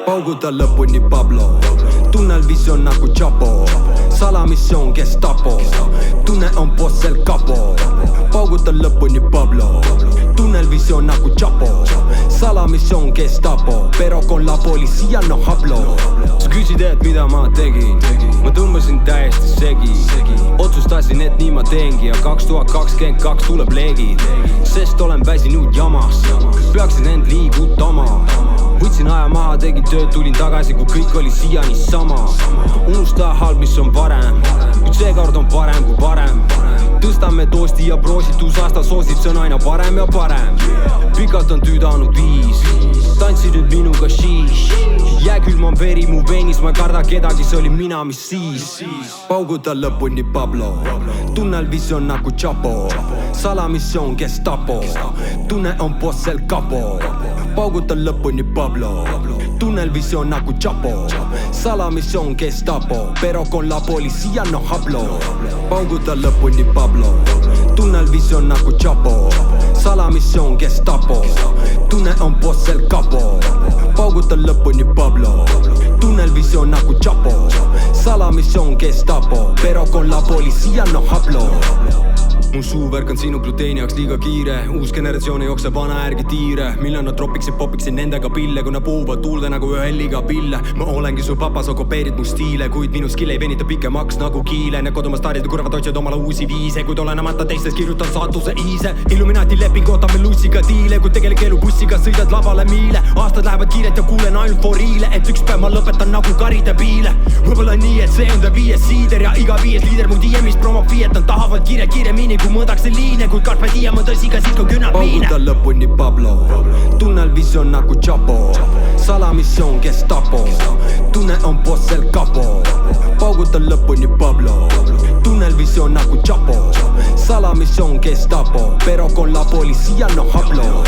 Pauguta lõpuni Pablo, tunnelvisioon nagu Chapo, salamissioon Gestapo, tunne on bossel kapo. Pauguta lõpuni Pablo, tunnelvisioon nagu Chapo, salamissioon Gestapo, pero con la policía no hablo. Sa küsid, et mida ma tegin, ma tõmbasin täiesti segi, otsustasin, et nii ma teengi ja 2022 tuleb leegid, sest olen väsinud jamas, peaksin end liigutama. Võtsin aja maha, tegin tööd, tulin tagasi, kui kõik oli siiani sama. Unusta halb, mis on varem, kuid seekord on parem kui varem. Tõstame toosti ja proositus, aasta soosib, see on aina parem ja parem. Pikalt on tüüdanud viis, tantsi nüüd minuga šiis. Jääkülm on veri mu veenis, ma ei karda kedagi, see oli mina, mis siis. Pauguta lõpuni Pablo, tunnelvisioon nagu Chapo, salamissioon Gestapo, tunne on bossel kapo. Pauguta lõpuni Pablo, tunnelvisioon nagu Chapo, salamissioon Gestapo, pero con la policía no hablo. Pauguta lõpuni Pablo, tunnelvisioon nagu Chapo, salamissioon Gestapo, tunne on bossel kapo. Pauguta lõpuni Pablo, tunnelvisioon nagu Chapo, salamissioon Gestapo, pero con la policía no hablo. Mu suuvärk on sinu gluteeni jaoks liiga kiire, uus generatsioon ei jookse vana ärgi tiire. Millal nad tropiksid, popiksid nendega pille, kui nad puhuvad tuulde nagu ühe helliga pille. Ma olengi su papas, okopeerid mu stiile, kuid minu skill ei venita pikemaks nagu kiilen. Ja kodumaa staarid ja kurvad otsijad omale uusi viise, kuid olenemata teistest kirjutan saatuse ise. Illuminati leping, ootame lussiga diile, kui tegelik elu bussiga sõidad lavale miile. Aastad lähevad kiirelt ja kuulen ainult foriile, et üks päev ma lõpetan nagu karide piile. Võibolla nii, et see on ta viies siider ja iga viies liider mu DM-is promob fiiet. Nad tahavad kiiremini kui mõõdakse liine, kui Carpe Diem on tõsi ka siis, kui künab viine. Pauguta lõpuni Pablo, tunnelvisioon nagu Chapo, salamissioon Gestapo, tunne on bossel kapo. Pauguta lõpuni Pablo, tunnelvisioon nagu Chapo, salamissioon Gestapo, pero con la policía no hablo.